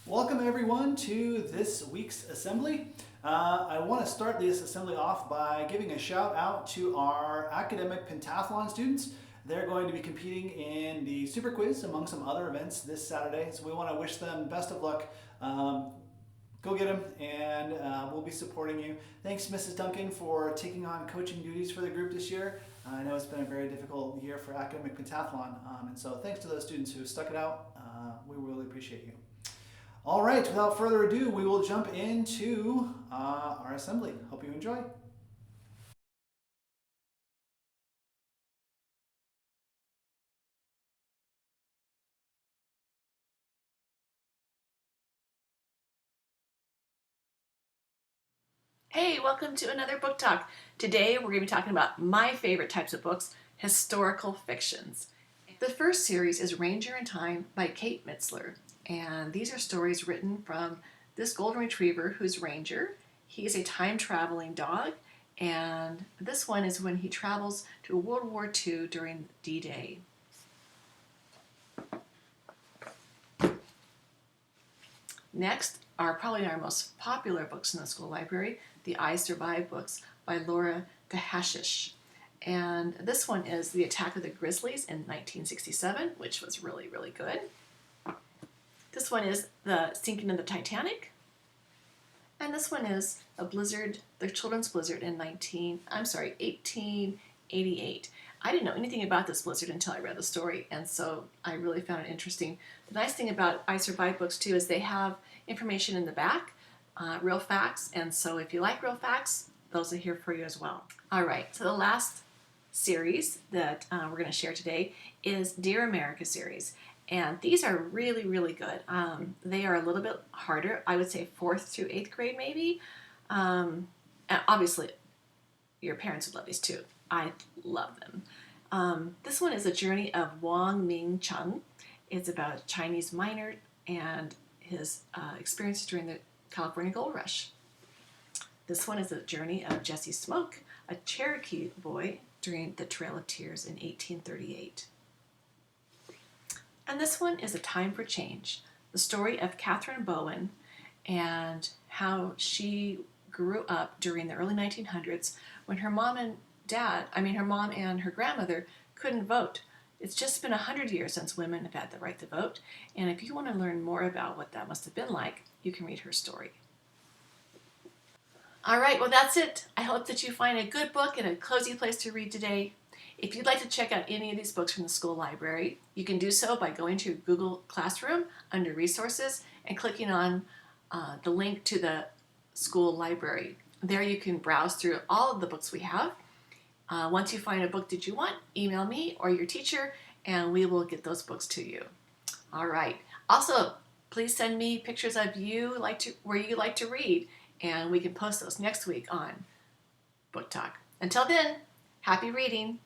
Welcome everyone to this week's assembly. I want to start this assembly off by giving a shout out to our academic pentathlon students. They're going to be competing in the Super Quiz among some other events this Saturday, so we want to wish them best of luck. Go get them, and we'll be supporting you. Thanks, Mrs. Duncan, for taking on coaching duties for the group this year. I know it's been a very difficult year for academic pentathlon, and so thanks to those students who stuck it out. We really appreciate you. All right, without further ado, we will jump into our assembly. Hope you enjoy. Hey, welcome to another book talk. Today we're going to be talking about my favorite types of books, historical fictions. The first series is Ranger in Time by Kate Mitzler, and these are stories written from this golden retriever who's Ranger. He's a time-traveling dog, and this one is when he travels to World War II during D-Day. Next are probably our most popular books in the school library, the I Survive books by Laura Tehashish. And this one is The Attack of the Grizzlies in 1967, which was really, really good. This one is The Sinking of the Titanic. And this one is a blizzard, the children's blizzard in 1888. I didn't know anything about this blizzard until I read the story, and so I really found it interesting. The nice thing about I Survive books too is they have information in the back, real facts, and so if you like real facts, those are here for you as well. All right, so the last series that we're going to share today is Dear America series, and these are really, really good. They are a little bit harder, I would say 4th through 8th grade maybe. And obviously, your parents would love these too. I love them. This one is a journey of Wang Ming Chung. It's about a Chinese miner and his experiences during the California Gold Rush. This one is a journey of Jesse Smoke, a Cherokee boy during the Trail of Tears in 1838. And this one is A Time for Change, the story of Catherine Bowen and how she grew up during the early 1900s when her mom and her grandmother couldn't vote. It's just been 100 years since women have had the right to vote, and if you want to learn more about what that must have been like, you can read her story. All right, well that's it. I hope that you find a good book and a cozy place to read today. If you'd like to check out any of these books from the school library, you can do so by going to Google Classroom under Resources and clicking on the link to the school library. There you can browse through all of the books we have. Once you find a book that you want, email me or your teacher and we will get those books to you. All right. Also, please send me pictures of where you like to read, and we can post those next week on Book Talk. Until then, happy reading.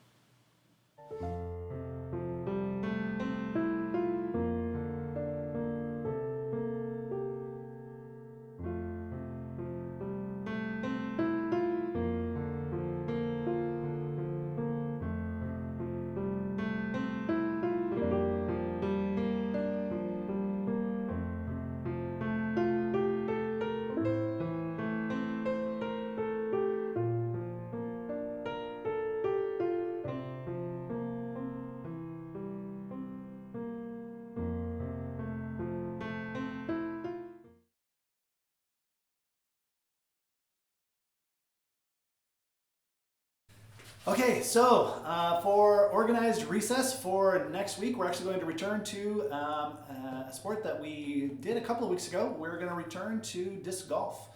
Okay, so for organized recess for next week, we're actually going to return to a sport that we did a couple of weeks ago. We're going to return to disc golf.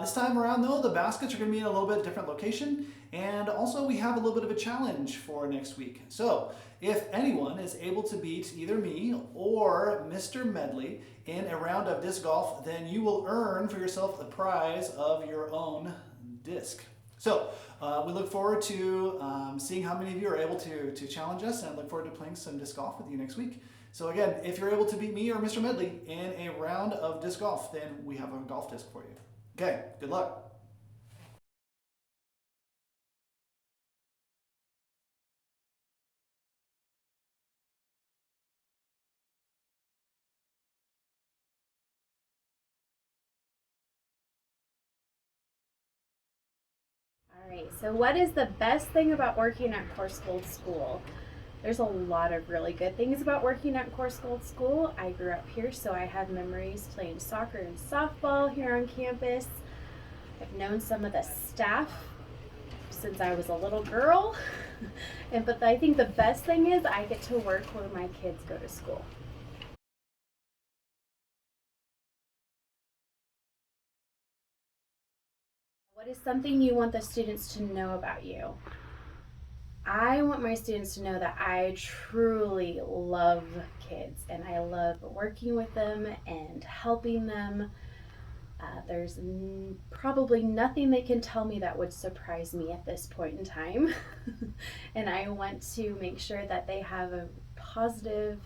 This time around, though, the baskets are going to be in a little bit different location, and also we have a little bit of a challenge for next week. So, if anyone is able to beat either me or Mr. Medley in a round of disc golf, then you will earn for yourself the prize of your own disc. So we look forward to seeing how many of you are able to challenge us, and look forward to playing some disc golf with you next week. So again, if you're able to beat me or Mr. Medley in a round of disc golf, then we have a golf disc for you. Okay, good luck. All right, so what is the best thing about working at Course Gold School? There's a lot of really good things about working at Course Gold School. I grew up here, so I have memories playing soccer and softball here on campus. I've known some of the staff since I was a little girl. But I think the best thing is I get to work where my kids go to school. What is something you want the students to know about you? I want my students to know that I truly love kids and I love working with them and helping them. There's probably nothing they can tell me that would surprise me at this point in time. And I want to make sure that they have a positive,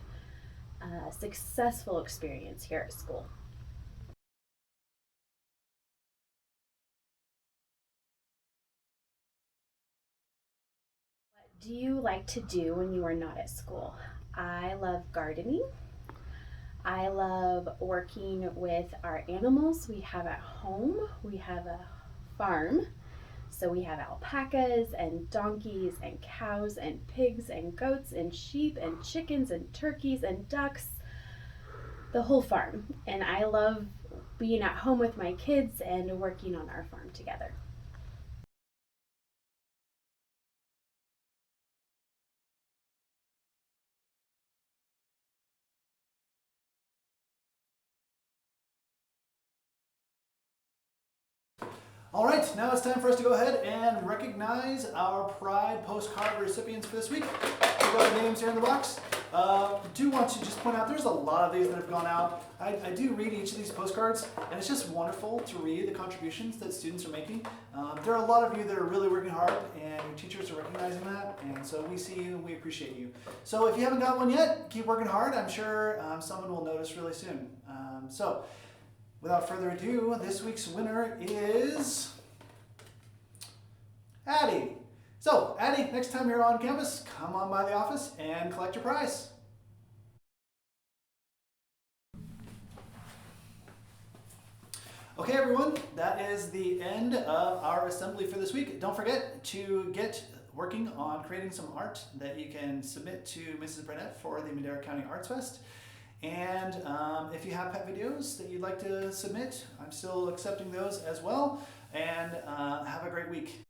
successful experience here at school. What do you like to do when you are not at school? I love gardening. I love working with our animals we have at home. We have a farm, so we have alpacas and donkeys and cows and pigs and goats and sheep and chickens and turkeys and ducks, the whole farm. And I love being at home with my kids and working on our farm together. All right, now it's time for us to go ahead and recognize our Pride Postcard recipients for this we've got the names here in the box. Do want to just point out there's a lot of these that have gone out. I do read each of these postcards, and it's just wonderful to read the contributions that students are making. There are a lot of you that are really working hard, and your teachers are recognizing that, and so we see you and we appreciate you. So if you haven't got one yet, keep working hard. I'm sure someone will notice really soon. So without further ado, this week's winner is Addie. So, Addie, next time you're on campus, come on by the office and collect your prize. Okay, everyone, that is the end of our assembly for this week. Don't forget to get working on creating some art that you can submit to Mrs. Burnett for the Madera County Arts Fest. And if you have pet videos that you'd like to submit, I'm still accepting those as well. And have a great week.